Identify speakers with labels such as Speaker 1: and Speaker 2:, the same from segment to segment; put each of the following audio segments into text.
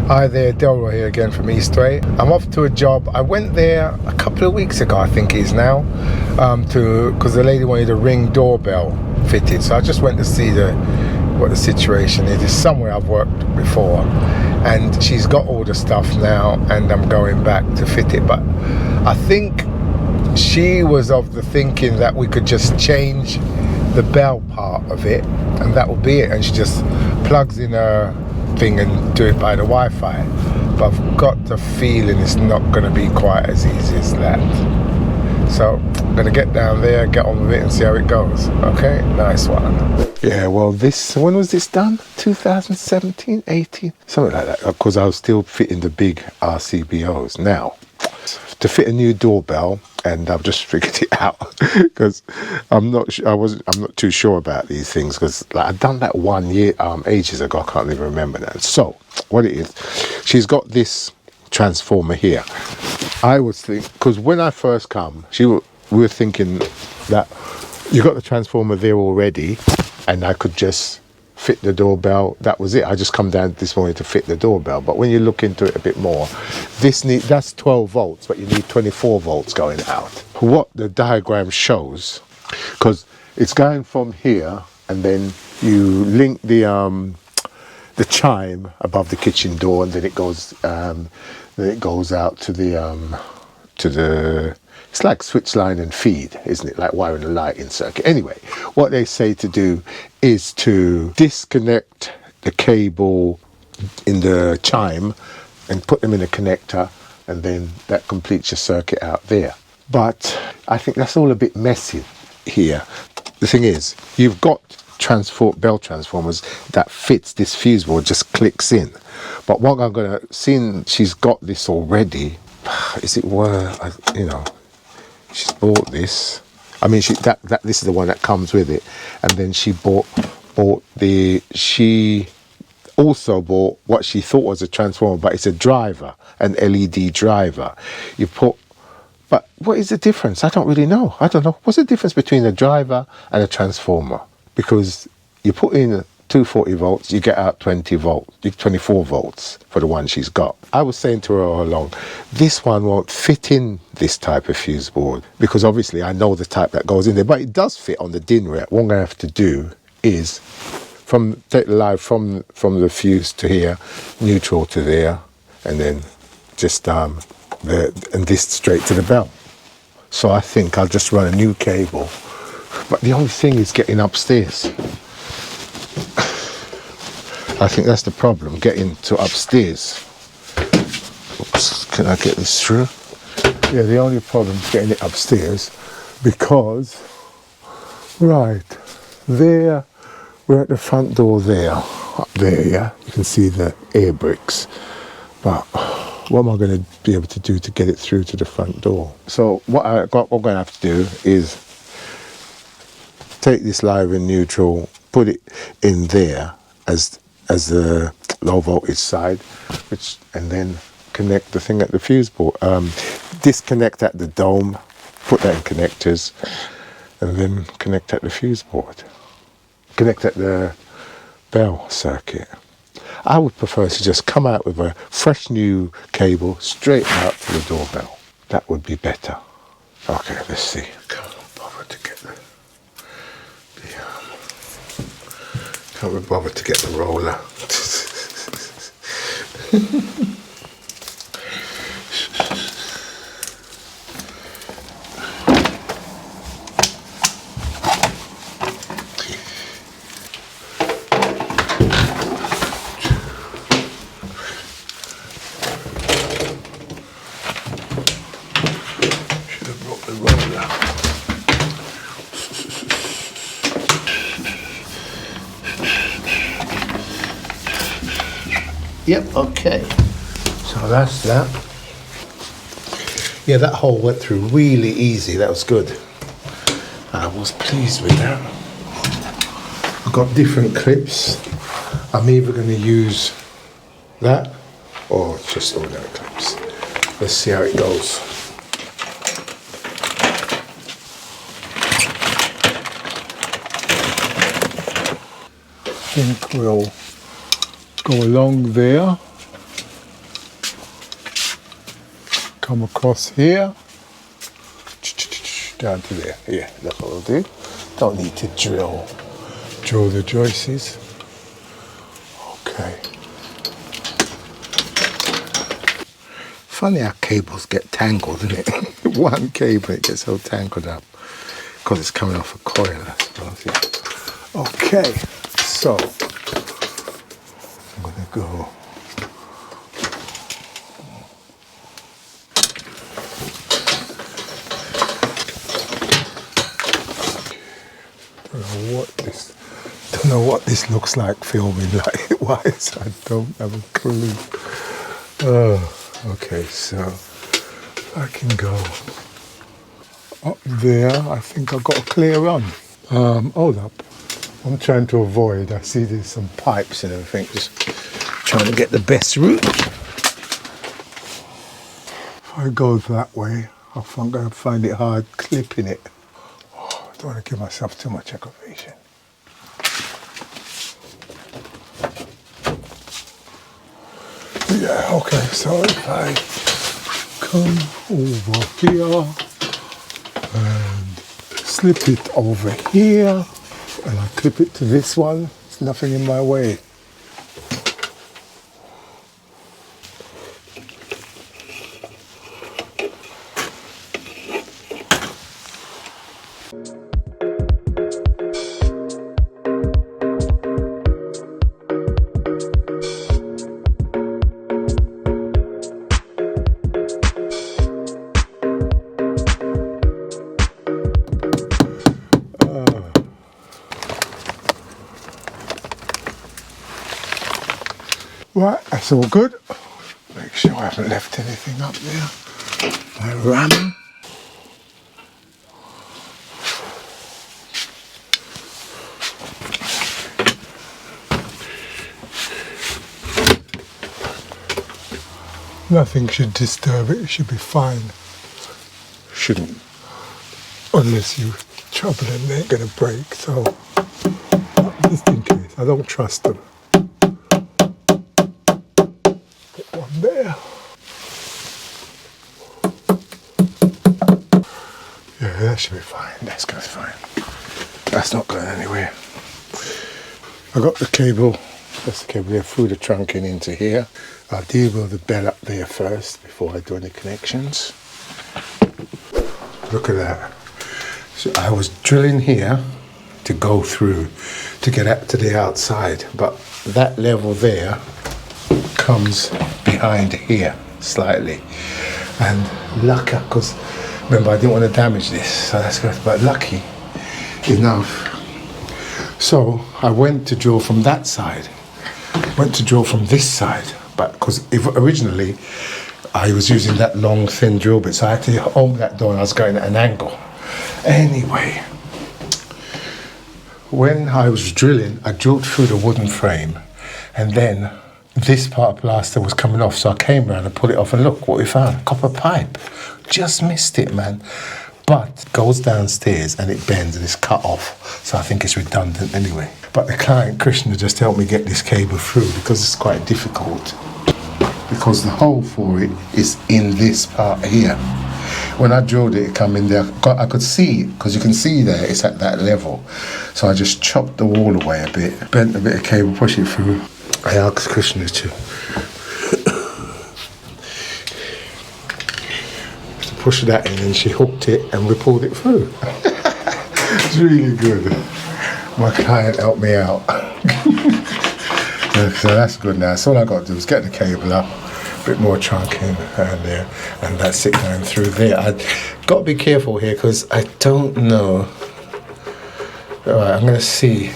Speaker 1: Hi there, Delroy here again from Eastway. I'm off to a job. I went there a couple of weeks ago, I think it is now, because the lady wanted a Ring Doorbell fitted. So I just went to see what the situation is. It's somewhere I've worked before, and she's got all the stuff now, and I'm going back to fit it. But I think she was of the thinking that we could just change the bell part of it, and that will be it. And she just plugs in her thing and do it by the Wi-Fi. But I've got the feeling it's not going to be quite as easy as that. So I'm going to get down there, get on with it and see how it goes. Okay, nice one. Yeah, well, when was this done? 2017, 18? Something like that, because I was still fitting the big RCBOs. Now, to fit a new doorbell, and I've just figured it out because I'm not too sure about these things, because like I've done that 1 year ages ago. I can't even remember now. So what it is, she's got this transformer here. I was thinking, because when I first come, we were thinking that you got the transformer there already, and I could just fit the doorbell. That was it. I just come down this morning to fit the doorbell. But when you look into it a bit more, that's 12 volts, but you need 24 volts going out. What the diagram shows, because it's going from here, and then you link the chime above the kitchen door, and then it goes out to the it's like switch line and feed, isn't it? Like wiring a lighting circuit. Anyway, what they say to do is to disconnect the cable in the chime and put them in a connector, and then that completes your circuit out there. But I think that's all a bit messy here. The thing is, you've got bell transformers that fits this fuse board, just clicks in. But what I'm going to, seeing she's got this already, is it worth, she's bought this. I mean, this is the one that comes with it, and then she also bought what she thought was a transformer, but it's a driver, an LED driver. But what is the difference? I don't really know. I don't know. What's the difference between a driver and a transformer? Because you put in 240 volts, you get out 24 volts for the one she's got. I was saying to her all along, this one won't fit in this type of fuse board, because obviously I know the type that goes in there, but it does fit on the DIN rail. What I'm going to have to do is take the line from the fuse to here, neutral to there, and then just and this straight to the bell. So I think I'll just run a new cable. But the only thing is getting upstairs. I think that's the problem, getting to upstairs. Oops, can I get this through? Yeah, the only problem is getting it upstairs, because, right, there, we're at the front door there, up there, yeah? You can see the air bricks. But what am I going to be able to do to get it through to the front door? So what I'm going to have to do is take this live in neutral, put it in there as the low voltage side, and then connect the thing at the fuse board, disconnect at the dome, put that in connectors, and then connect at the fuse board, connect at the bell circuit. I would prefer to just come out with a fresh new cable straight out to the doorbell. That would be better. Okay, let's see. Can't bother to get the roller.
Speaker 2: Yep, okay.
Speaker 1: So that's that. Yeah, that hole went through really easy. That was good. I was pleased with that. I've got different clips. I'm either going to use that or just ordinary clips. Let's see how it goes. I think we'll go along there come across here, down to there. Yeah, that's what I'll do. Don't need to drill the joists. Okay. Funny how cables get tangled, isn't it? One cable, it gets so tangled up because it's coming off a coil, I suppose. Yeah. Okay, so I'm gonna go. Don't know what this looks like filming like wise. I don't have a clue. Okay, so I can go up there. I think I've got a clear run. Hold up. I'm trying to avoid. I see there's some pipes and everything. Just trying to get the best route. If I go that way, I think I'm going to find it hard clipping it. Oh, I don't want to give myself too much aggravation. Yeah, okay, so if I come over here and slip it over here and I clip it to this one, there's nothing in my way. Right, that's all good. Make sure I haven't left anything up there. My ram. Nothing should disturb it, it should be fine. Shouldn't. Unless you trouble them, they ain't gonna break, so just in case. I don't trust them. One there. Yeah, that should be fine. That's going to be fine. That's not going anywhere. I got the cable. That's the cable there through the trunk and into here. I'll deal with the bell up there first before I do any connections. Look at that. So I was drilling here to go through to get up to the outside, but that level there comes behind here slightly, and lucky, because remember I didn't want to damage this, so that's good, but lucky enough. So I went to drill from that side, went to drill from this side, but because originally I was using that long thin drill bit, so I had to open that door and I was going at an angle. Anyway, when I was drilling, I drilled through the wooden frame, and then this part of plaster was coming off, so I came around and pulled it off, and look what we found, copper pipe. Just missed it, man. But it goes downstairs and it bends and it's cut off, so I think it's redundant anyway. But the client, Krishna, just helped me get this cable through because it's quite difficult, because the hole for it is in this part here. When I drilled it, it come in there. I could see it, because you can see there, it's at that level. So I just chopped the wall away a bit, bent a bit of cable, push it through. I asked Krishna to push that in, and she hooked it and we pulled it through. It's really good. My client helped me out. So that's good now. So all I got to do is get the cable up, a bit more trunking and there, and that's it going through there. I've got to be careful here because I don't know. All right, I'm going to see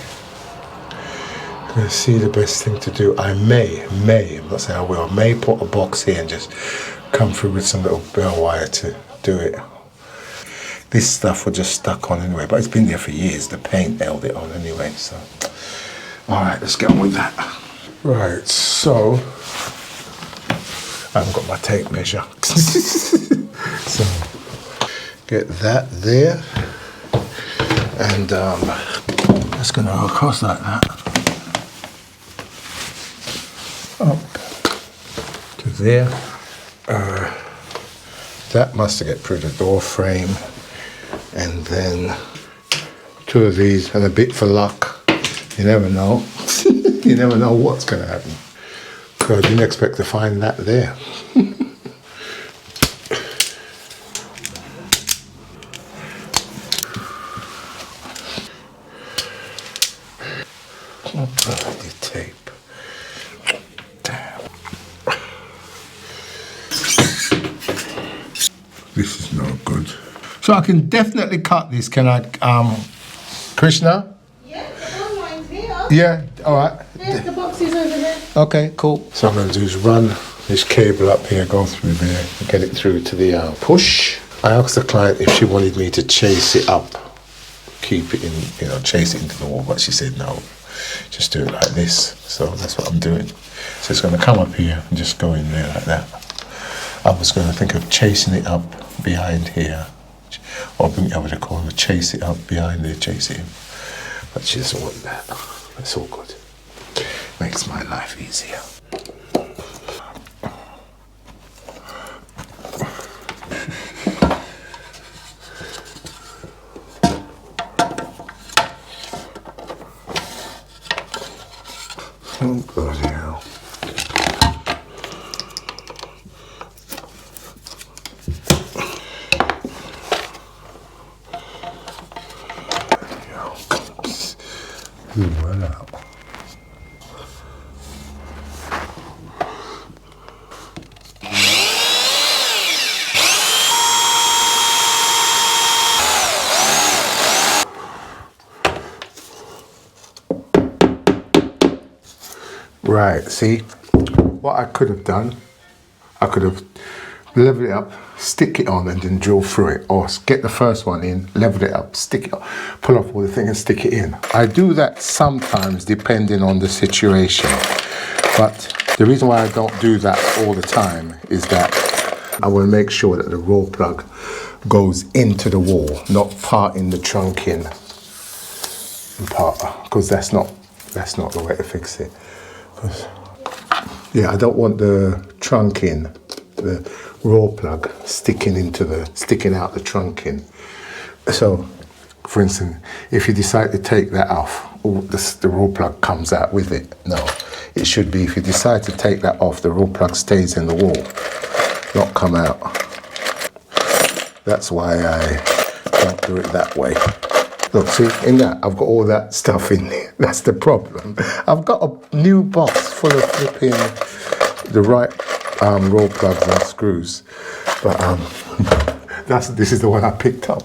Speaker 1: the best thing to do. I may, I'm not saying I will, I may put a box here and just come through with some little bell wire to do it. This stuff was just stuck on anyway, but it's been there for years. The paint held it on anyway, so. All right, let's get on with that. Right, so, I haven't got my tape measure. So, get that there. And that's gonna go across like that. Up to there. That must have get through the door frame. And then 2 of these and a bit for luck. You never know. You never know what's going to happen. So I didn't expect to find that there. Bloody tape. Damn. This is no good. So I can definitely cut this, can I, Krishna?
Speaker 3: Yeah, the one line's here.
Speaker 1: Yeah, all right.
Speaker 3: There's the boxes over there.
Speaker 1: Okay, cool. So I'm going to do is run this cable up here, go through there, and get it through to the push. I asked the client if she wanted me to chase it up, keep it in, you know, chase it into the wall, but she said no, just do it like this. So that's what I'm doing. So it's going to come up here and just go in there like that. I was going to think of chasing it up behind here, or bring it over the corner, chase it up behind there, chase it in. But she doesn't want that. It's all good. Makes my life easier. Oh, bloody hell. Well out. Right, see, what I could have done, I could have leveled it up, stick it on and then drill through it, or get the first one in, level it up, stick it up, pull off all the thing and stick it in. I do that sometimes depending on the situation, but the reason why I don't do that all the time is that I want to make sure that the raw plug goes into the wall, not parting the trunk in part, because that's not the way to fix it. Yeah, I don't want the trunk in, the raw plug sticking out the trunk in. So, for instance, if you decide to take that off, the raw plug comes out with it. No, it should be, if you decide to take that off, the raw plug stays in the wall, not come out. That's why I don't do it that way. Look, see, in that, I've got all that stuff in there. That's the problem. I've got a new box full of flipping the right raw plugs and screws. But this is the one I picked up.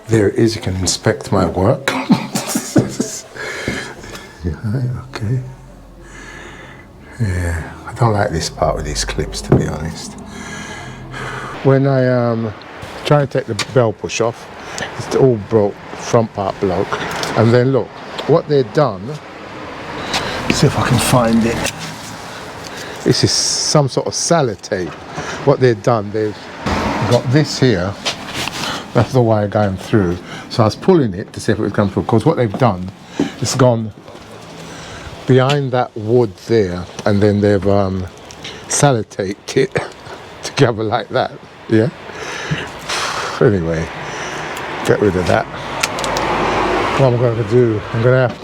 Speaker 1: There it is, you can inspect my work. Yeah, okay. Yeah, I don't like this part with these clips, to be honest. When I try to take the bell push off, it's all broke, front part broke. And then look, what they've done, see if I can find it. This is some sort of sellotape. What they've done, they've got this here. That's the wire going through. So I was pulling it to see if it was going through, because what they've done, it's gone behind that wood there, and then they've sellotaped it together like that. Yeah. Anyway, get rid of that. What I'm going to do, I'm going to have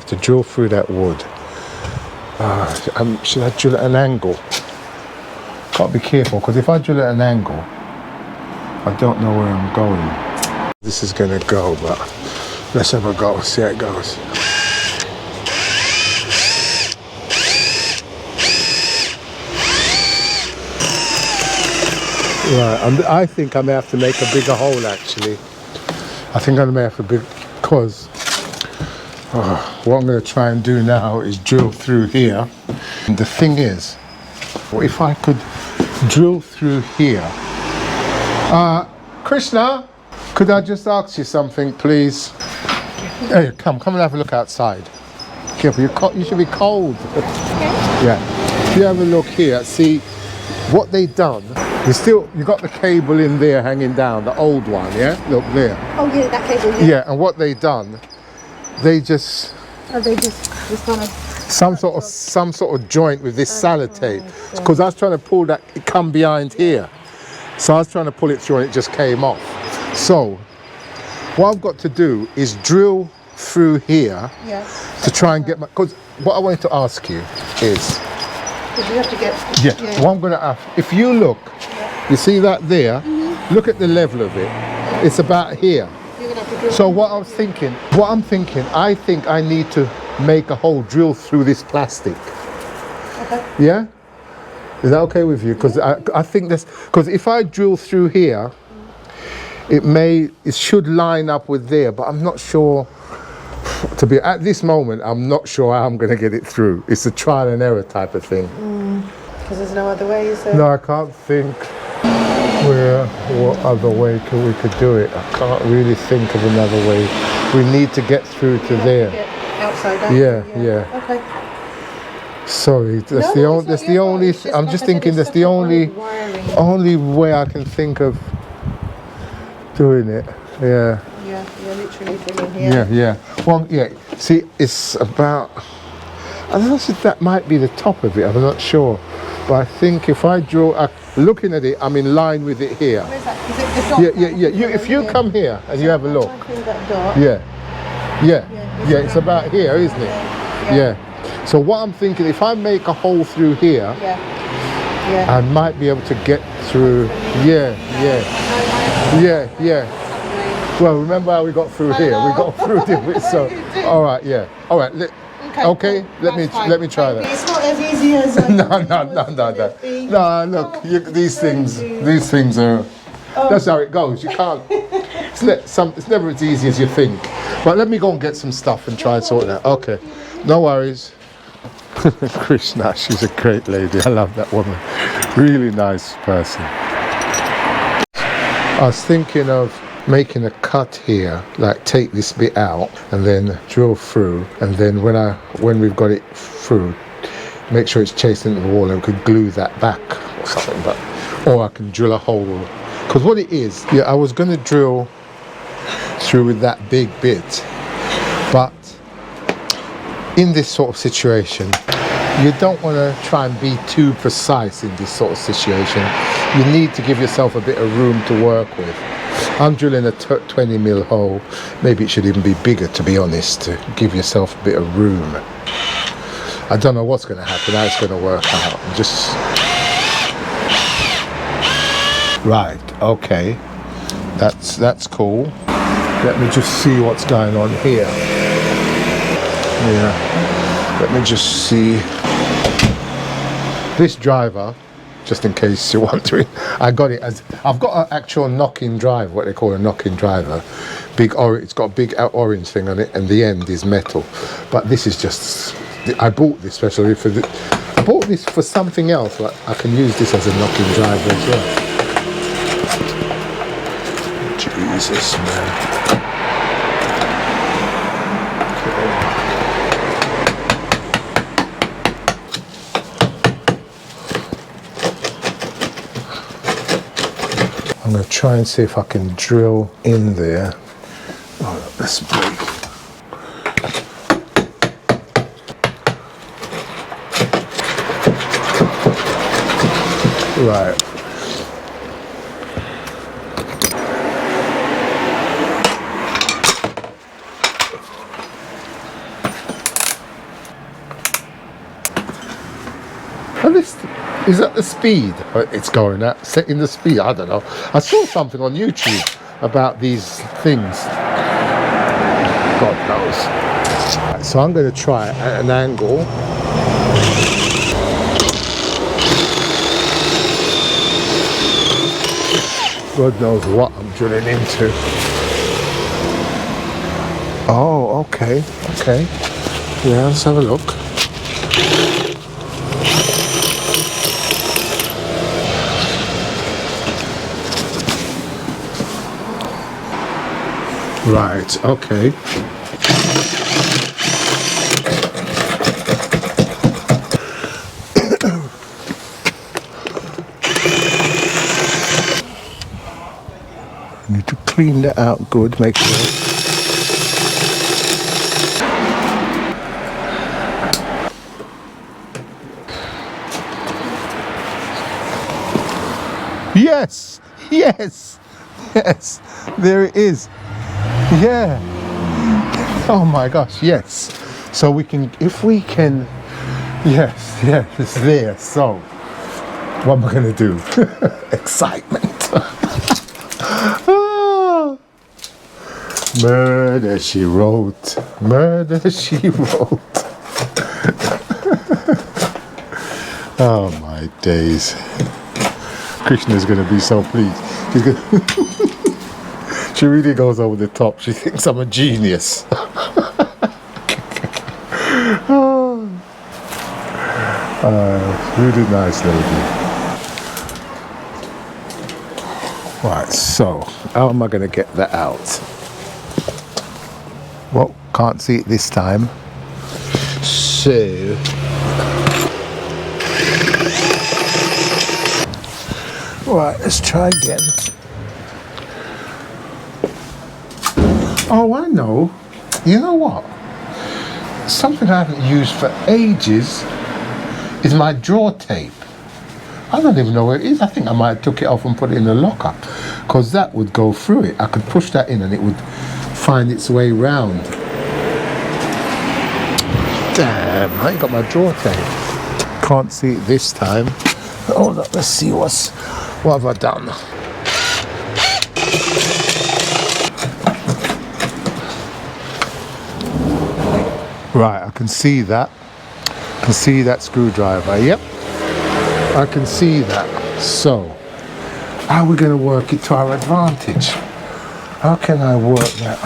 Speaker 1: to drill through that wood. Should I drill at an angle? Got to be careful, because if I drill at an angle, I don't know where I'm going. This is going to go, but let's have a go, see how it goes. Right, I think I may have to make a bigger hole, actually. I think I may have to because what I'm going to try and do now is drill through here. And the thing is, if I could drill through here. Krishna, could I just ask you something, please? Hey, come and have a look outside. Careful, you should be cold. Okay. Yeah. If you have a look here, see, what they done, you got the cable in there hanging down, the old one, yeah? Look there.
Speaker 3: Oh yeah, that cable. Yeah.
Speaker 1: Yeah, and what they done, they just
Speaker 3: Oh, they just kind of.
Speaker 1: some sort of joint with this sellotape, because I was trying to pull that, it come behind here, so I was trying to pull it through and it just came off. So what I've got to do is drill through here to try and get my, because what I wanted to ask you is,
Speaker 3: Because you have to get.
Speaker 1: yeah, what I'm going to ask, if you look, you see that there, look at the level of it, it's about here.
Speaker 3: You're gonna have to drill.
Speaker 1: So what I'm thinking, I think I need to make a hole drill through this plastic.
Speaker 3: Okay.
Speaker 1: Yeah? Is that okay with you? Because I think that's, because if I drill through here, it should line up with there, but I'm not sure, at this moment, I'm not sure how I'm going to get it through. It's a trial and error type of thing.
Speaker 3: Because there's no other way, is there?
Speaker 1: No, I can't think what other way we could do it. I can't really think of another way. We need to get through to there.
Speaker 3: Get outside down.
Speaker 1: Yeah.
Speaker 3: Okay.
Speaker 1: Sorry, that's
Speaker 3: No,
Speaker 1: the
Speaker 3: no,
Speaker 1: only.
Speaker 3: it's
Speaker 1: That's
Speaker 3: not
Speaker 1: the
Speaker 3: your fault.
Speaker 1: only.
Speaker 3: It's just,
Speaker 1: I'm
Speaker 3: like
Speaker 1: just
Speaker 3: I said,
Speaker 1: thinking
Speaker 3: it's
Speaker 1: that's
Speaker 3: such
Speaker 1: the
Speaker 3: a
Speaker 1: only
Speaker 3: old wiring.
Speaker 1: only way I can think of doing it. Yeah.
Speaker 3: Yeah, you're literally drilling here.
Speaker 1: Yeah. Well, yeah. See, it's about. I don't know if that might be the top of it. I'm not sure, but I think if I drill, looking at it, I'm in line with it here.
Speaker 3: Where's that? Is it the dot?
Speaker 1: Yeah. If you come here and you have a look.
Speaker 3: I feel that dot.
Speaker 1: Yeah. It's about here, isn't it? Yeah. So what I'm thinking, if I make a hole through here, I might be able to get through. Yeah. Well, remember how we got through here? We got through it. So, all right. Okay. Let me try that.
Speaker 3: It's not as easy as.
Speaker 1: No. Look, these things are. That's how it goes. You can't. It's never as easy as you think. But let me go and get some stuff and try and sort it out. Okay, no worries. Krishna, she's a great lady. I love that woman. Really nice person. I was thinking of making a cut here, like take this bit out and then drill through, and then when we've got it through, make sure it's chasing the wall and we could glue that back or something. Or I can drill a hole. Because what it is, I was going to drill through with that big bit, but in this sort of situation, you don't want to try and be too precise in this sort of situation. You need to give yourself a bit of room to work with. I'm drilling a 20 mil hole. Maybe it should even be bigger, to be honest, to give yourself a bit of room. I don't know what's going to happen, how it's going to work out. Right, okay. That's cool. Let me just see what's going on here. Yeah. Let me just see. This driver, just in case you're wondering, I've got an actual knock-in driver, what they call a knock-in driver. It's got a big orange thing on it, and the end is metal. But this is just, I bought this especially I bought this for something else, but I can use this as a knock-in driver as well. Jesus, man. I'm going to try and see if I can drill in there. Oh, let's break. Right. Is that the speed it's going at? Setting the speed? I don't know. I saw something on YouTube about these things. God knows. So I'm going to try at an angle. God knows what I'm drilling into. Oh, okay. Yeah, let's have a look. Right, okay.
Speaker 2: clean that out good, make sure. Yes, yes, yes, there it is. Yeah. Oh my gosh, yes. So we can, if we can, yes, it's there. So, what am I going to do? Excitement. Ah. Murder, she wrote. Murder, she wrote. Oh my days. Krishna's going to be so pleased. She's gonna she really goes over the top. She thinks I'm a genius. Really nice lady. Right, so how am I going to get that out? Well, can't see it this time. So right, let's try again. Oh, I know. You know what? Something I haven't used for ages is my drawer tape. I don't even know where it is. I think I might have took it off and put it in the locker, because that would go through it. I could push that in and it would find its way round. Damn, I ain't got my drawer tape. Can't see it this time. Hold up, let's see what have I done. Right, I can see that. I can see that screwdriver. Yep, I can see that. So, how are we going to work it to our advantage? How can I work that?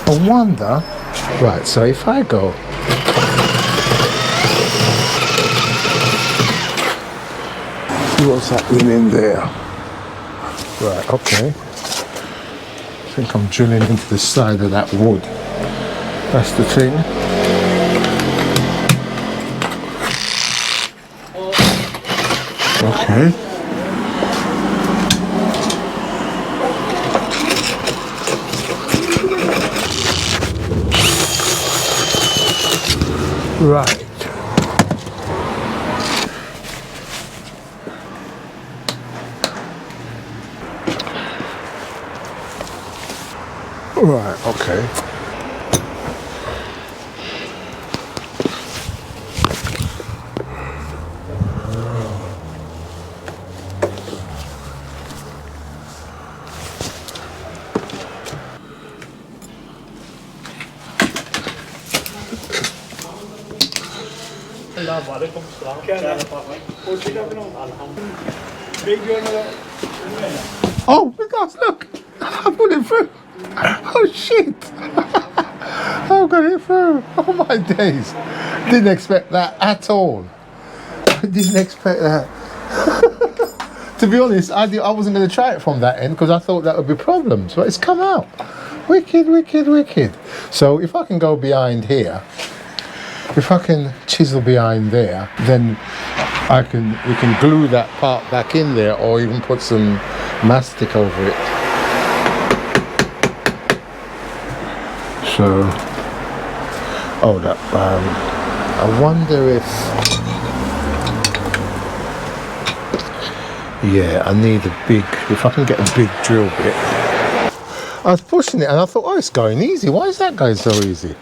Speaker 2: I wonder. Right, so if I go. See what's happening in there. Right, okay. I think I'm drilling into the side of that wood. That's the thing. Okay. Right. Right, okay. Oh, because look, I put it through. Oh shit! I got it through. Oh my days! Didn't expect that at all. Didn't expect that. To be honest, I wasn't going to try it from that end because I thought that would be problems, but it's come out. Wicked, wicked, wicked. So if I can go behind here, if I can chisel behind there, then we can glue that part back in there, or even put some mastic over it. So, hold up. I wonder if, yeah, I need a big. If I can get a big drill bit. I was pushing it and I thought, oh, it's going easy. Why is that going so easy?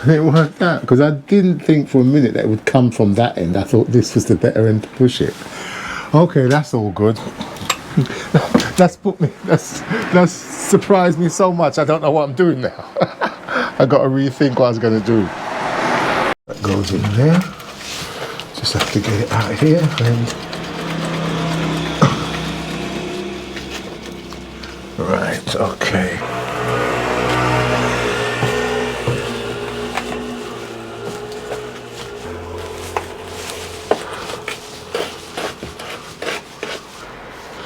Speaker 2: It worked out because I didn't think for a minute that it would come from that end. I thought this was the better end to push it. Okay, that's all good. That's surprised me so much. I don't know what I'm doing now. I got to rethink what I was going to do. That goes in there. Just have to get it out of here and. Right. Okay.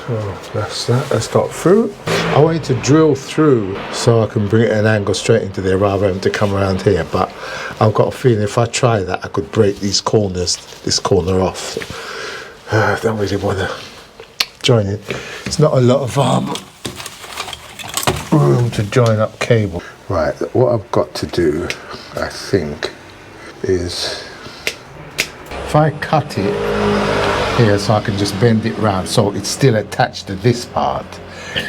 Speaker 2: So that's that. That's got through. I wanted to drill through so I can bring it at an angle straight into there rather than to come around here. But I've got a feeling if I try that, I could break these corners, this corner off. I don't really want to join it. It's not a lot of
Speaker 1: to join up cable. Right, what I've got to do, I think, is if I cut it here so I can just bend it round so it's still attached to this part,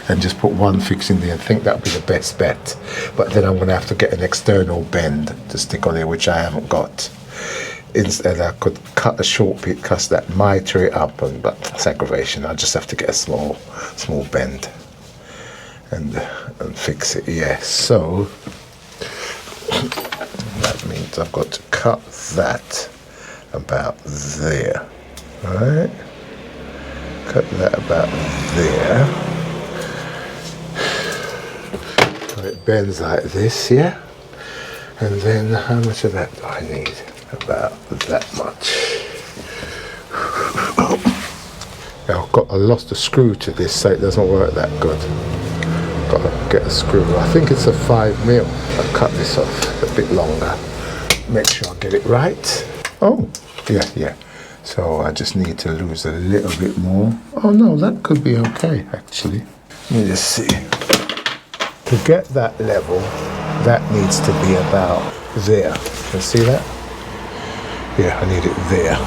Speaker 1: and just put one fix in there, I think that would be the best bet. But then I'm going to have to get an external bend to stick on here, which I haven't got. Instead I could cut a short bit, cause that mitre it up, but it's aggravation. I just have to get a small bend and fix it. Yes, so that means I've got to cut that about there. Alright, cut that about there. So it bends like this, yeah? And then how much of that do I need? About that much. Now I lost a screw to this, so it doesn't work that good. Got to get a screw. I think it's a 5mm. I'll cut this off a bit longer. Make sure I get it right. Oh, yeah. So I just need to lose a little bit more. Oh no, that could be okay actually. Let me just see. To get that level, that needs to be about there. You see that? Yeah, I need it there.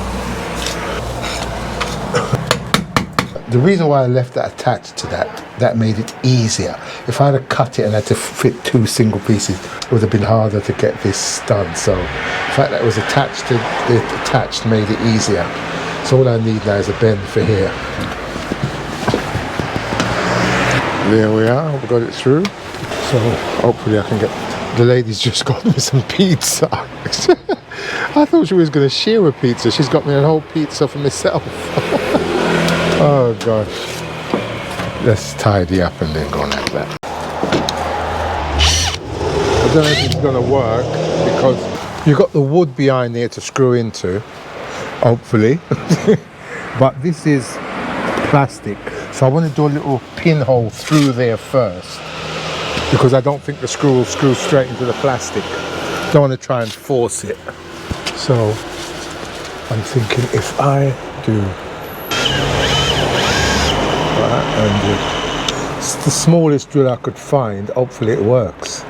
Speaker 1: The reason why I left that attached to that made it easier. If I had cut it and had to fit 2 single pieces, it would have been harder to get this done. So the fact that it was attached to it attached made it easier. So all I need now is a bend for here. There we are, we got it through. So hopefully I can get, the lady's just got me some pizza. I thought she was going to share a pizza. She's got me a whole pizza for myself. Oh gosh. Let's tidy up and then go like that. I don't know if it's going to work because you've got the wood behind there to screw into, hopefully. But this is plastic. So I want to do a little pinhole through there first, because I don't think the screw will screw straight into the plastic. Don't want to try and force it. So I'm thinking if I do that, and it's the smallest drill I could find, hopefully it works.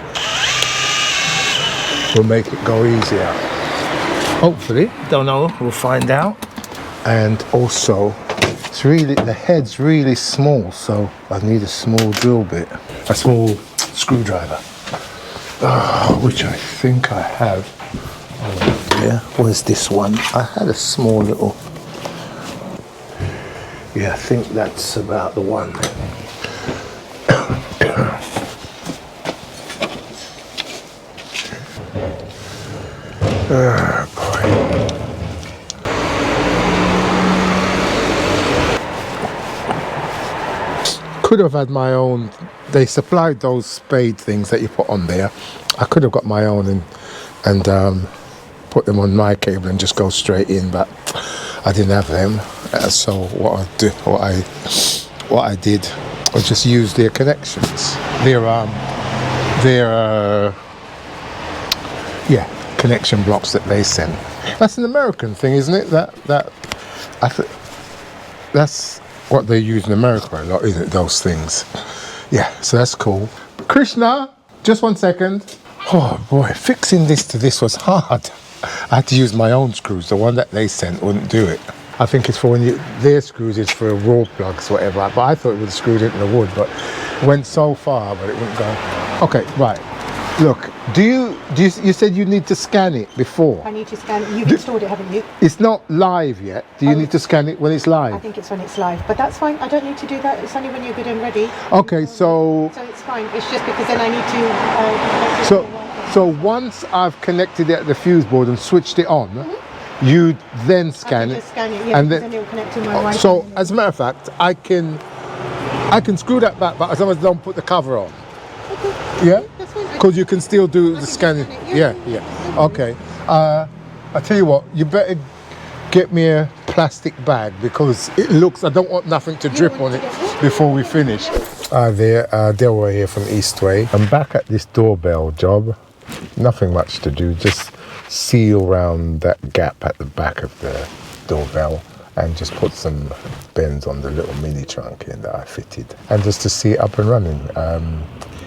Speaker 1: We'll make it go easier. Hopefully, don't know, we'll find out. And also, it's really, the head's really small, so I need a small drill bit, a small screwdriver, which I think I have over there. Where's this one? I had a small little, yeah, I think that's about the one. Oh boy. Could have had my own. They supplied those spade things that you put on there. I could have got my own and put them on my cable and just go straight in, but I didn't have them. So what I did was just use their connections. Connection blocks that they send. That's an American thing, isn't it? That's what they use in America a lot, isn't it? Those things. Yeah, so that's cool. Krishna, just 1 second. Oh boy, fixing this to this was hard. I had to use my own screws. The one that they sent wouldn't do it. I think it's for when their screws is for raw plugs, whatever. But I thought it would have screwed into the wood, but it went so far, but it wouldn't go. Okay, right. Look, you said you need to scan it before.
Speaker 3: I need to scan it. You've installed it, haven't you?
Speaker 1: It's not live yet. Do you need to scan it when it's live?
Speaker 3: I think it's when it's live, but that's fine. I don't need to do that. It's only when you're good and ready.
Speaker 1: Okay, so
Speaker 3: it's fine. It's just because then I need to.
Speaker 1: So once I've connected it at the fuse board and switched it on, you then scan it.
Speaker 3: Just scan it, yeah,
Speaker 1: and
Speaker 3: then it'll connect to my Wi-Fi.
Speaker 1: So as a matter of fact, I can screw that back, but as long as I don't put the cover on.
Speaker 3: Okay.
Speaker 1: Yeah.
Speaker 3: That's fine.
Speaker 1: Because you can still do the scanning. Yeah. Okay. I tell you what, you better get me a plastic bag because it looks. I don't want nothing to drip on it before we finish. There, Delroy here from Eastway. I'm back at this doorbell job. Nothing much to do. Just seal around that gap at the back of the doorbell and just put some bends on the little mini trunk in that I fitted, and just to see it up and running.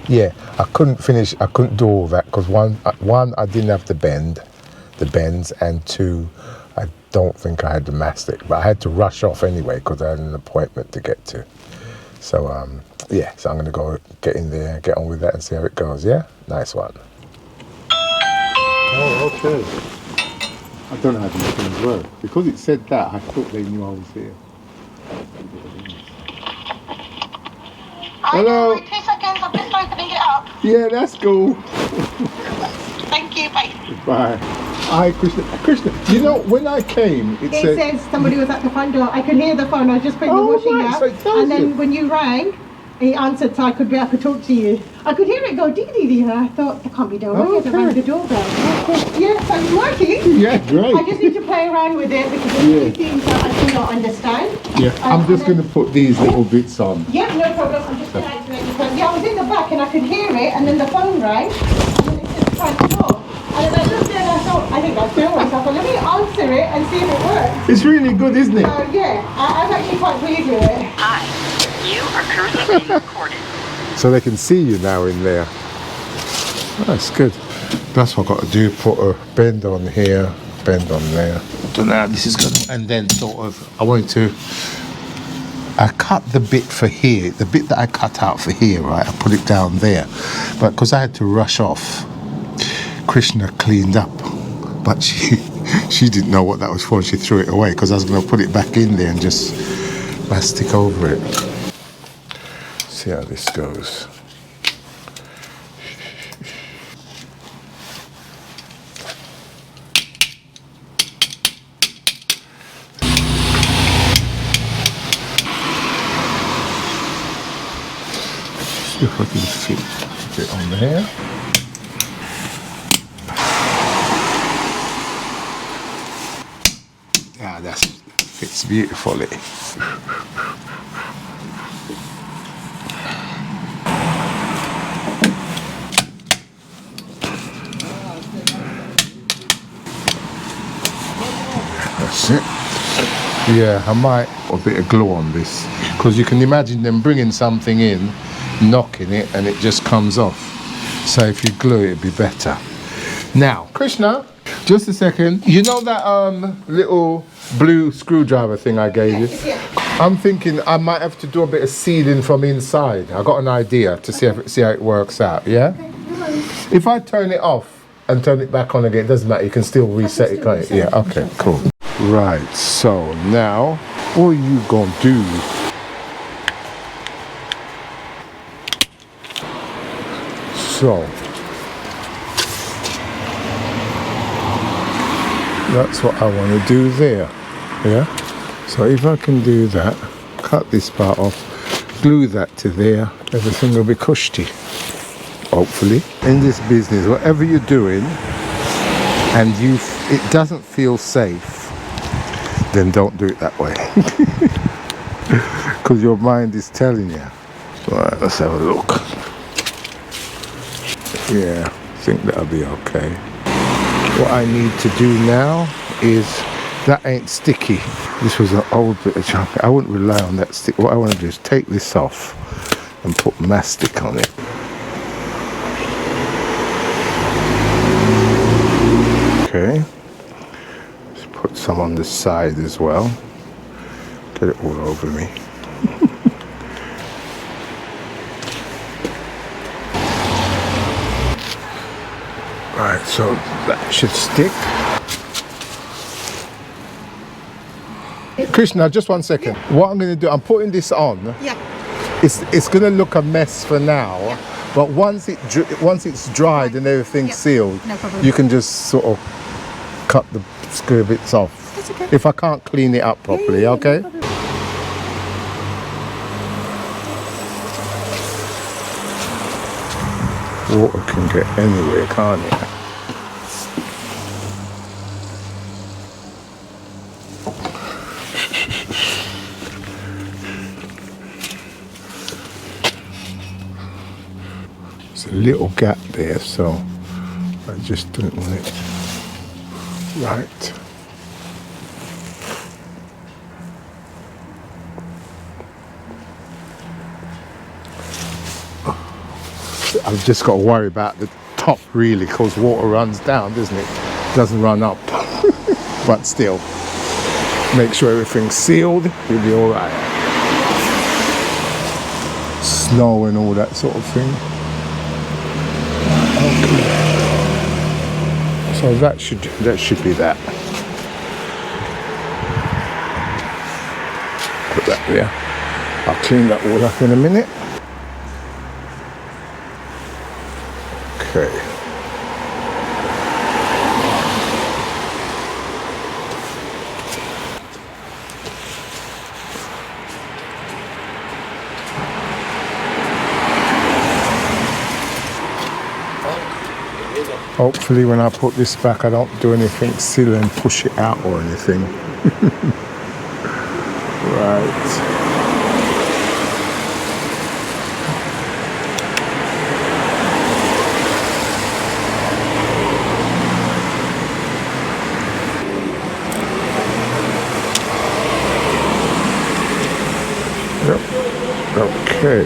Speaker 1: Yeah, I couldn't do all that because one, I didn't have the bends, and two, I don't think I had the mastic, but I had to rush off anyway because I had an appointment to get to. So, yeah, so I'm going to go get in there, get on with that and see how it goes, yeah? Nice one.
Speaker 2: Oh, okay. I don't know how these things work. Because it said that, I thought they knew I was here. Hello?
Speaker 3: Wait 2 seconds, I'm just opening it up.
Speaker 2: Yeah, that's cool.
Speaker 3: Thank you, bye.
Speaker 2: Bye. Hi, Krishna. Krishna, you know, when I came, it
Speaker 3: It
Speaker 2: said...
Speaker 3: says somebody was at the front door. I could hear the phone. I was just putting the
Speaker 2: Oh,
Speaker 3: washing
Speaker 2: right,
Speaker 3: out.
Speaker 2: so it tells
Speaker 3: And then
Speaker 2: you.
Speaker 3: when you rang, he answered so I could talk to you. I could hear it go dee dee dee, and I thought, that can't be Delroy. He hasn't rang the doorbell. Yeah, so it's working.
Speaker 2: Yeah, great.
Speaker 3: I just need to play around with it because there's a few things that I do not understand.
Speaker 2: Yeah, I'm just going to put these little bits on.
Speaker 3: Yeah, no problem. I'm just going to activate the phone. Yeah, I was in the back and I could hear it, and then the phone rang, and then it said front door. And then I looked there and I thought, I think that's Delroy. So I thought, let me answer it and see if it works.
Speaker 2: It's really good, isn't it?
Speaker 3: So yeah, I'm actually quite pleased with it.
Speaker 4: Hi, you are currently being recorded.
Speaker 1: So they can see you now in there. That's good. That's what I've got to do, put a bend on here, bend on there. Don't know how this is going to... And then sort of, I cut the bit for here, the bit that I cut out for here, right? I put it down there. But because I had to rush off, Krishna cleaned up. But she didn't know what that was for. She threw it away because I was going to put it back in there and just mastic over it. See how this goes. See if I can fit it on there. Yeah, that fits beautifully. That's it. Yeah, I might put a bit of glue on this because you can imagine them bringing something in, knocking it, and it just comes off. So if you glue it, it'd be better. Now, Krishna, just a second. You know that little blue screwdriver thing I gave you?
Speaker 3: Yeah.
Speaker 1: I'm thinking I might have to do a bit of sealing from inside. I got an idea to see how it works out. Yeah.
Speaker 3: Okay, no worries.
Speaker 1: If I turn it off and turn it back on again, it doesn't matter. You can still reset it, can't you? Yeah. Okay. Cool. Right. So now, what are you gonna do? So that's what I want to do there. Yeah. So if I can do that, cut this part off, glue that to there, everything will be cushy. Hopefully. In this business, whatever you're doing, and it doesn't feel safe, then don't do it that way. Because your mind is telling you. Right, let's have a look. Yeah, I think that'll be okay. What I need to do now is, that ain't sticky. This was an old bit of junk. I wouldn't rely on that stick. What I want to do is take this off and put mastic on it. Okay. Let's put some on the side as well. Get it all over me. Right, so that should stick. Krishna, just 1 second. What I'm going to do, I'm putting this on.
Speaker 3: Yeah.
Speaker 1: It's going to look a mess for now, but once it's dried and everything's sealed,
Speaker 3: No problem.
Speaker 1: you can just sort of cut the screw bits off.
Speaker 3: That's okay.
Speaker 1: If I can't clean it up properly, okay?
Speaker 3: No problem.
Speaker 1: Water can get anywhere, can't it? There's a little gap there, so I just don't want it right.
Speaker 2: I've just got to worry about the top really, because water runs down, doesn't it? Doesn't run up. But still, make sure everything's sealed, you'll be all right. Snow and all that sort of thing. Okay. So that should be that. Put that there. I'll clean that all up in a minute. Okay. Hopefully when I put this back I don't do anything silly and push it out or anything. Right. Yep. Okay.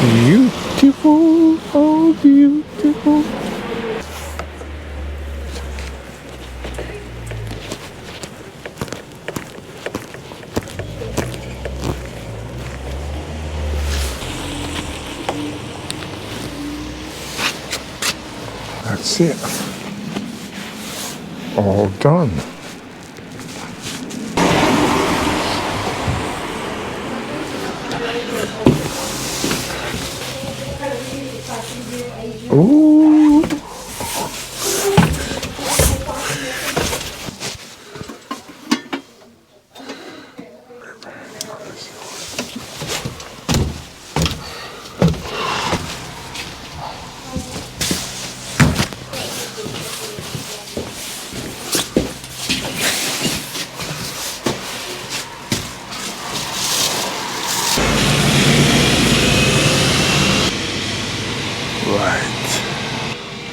Speaker 2: Beautiful, oh beautiful. That's it. All done. Ooh.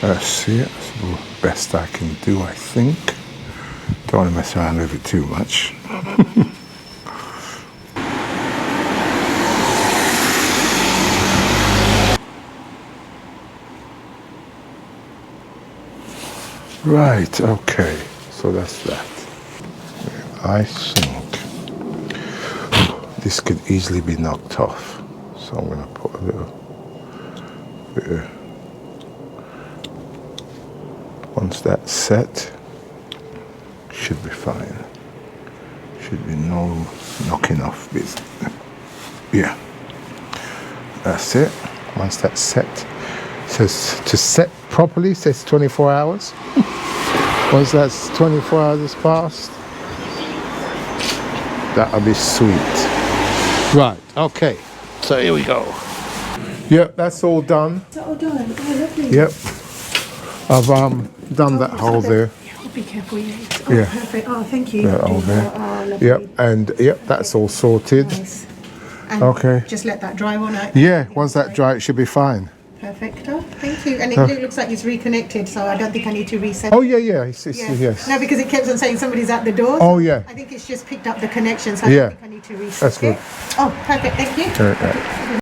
Speaker 2: That's it. That's the best I can do, I think. Don't want to mess around with it too much. Right, okay. So that's that. I think this could easily be knocked off. So I'm going to put a little bit. Once that's set, should be fine. Should be no knocking off bits. Yeah, that's it. Once that's set, says to set properly, says 24 hours. Once that's 24 hours has passed, that'll be sweet. Right, okay. So here we go. Yep, that's all done.
Speaker 3: Is that all done? Oh, lovely.
Speaker 2: Yep. I've done that hole there.
Speaker 3: Oh, be careful, yeah. Oh,
Speaker 2: Yeah.
Speaker 3: perfect. Oh, thank you.
Speaker 2: Yeah, all there.
Speaker 3: Oh, lovely.
Speaker 2: Yep, and yep, that's all sorted.
Speaker 3: Nice. And
Speaker 2: Okay.
Speaker 3: just let that dry one out.
Speaker 2: Yeah, once that dry, it should be fine.
Speaker 3: Perfect. Oh, thank you. And it looks like it's reconnected, so I don't think I need to reset.
Speaker 2: Oh yeah, yeah, it's,
Speaker 3: Yeah.
Speaker 2: yes.
Speaker 3: No, because it kept on saying somebody's at the door.
Speaker 2: Oh yeah,
Speaker 3: I think it's just picked up the connection, so I
Speaker 2: Yeah.
Speaker 3: don't think I need to reset
Speaker 2: That's good.
Speaker 3: it. Oh, perfect. Thank you.
Speaker 2: Right.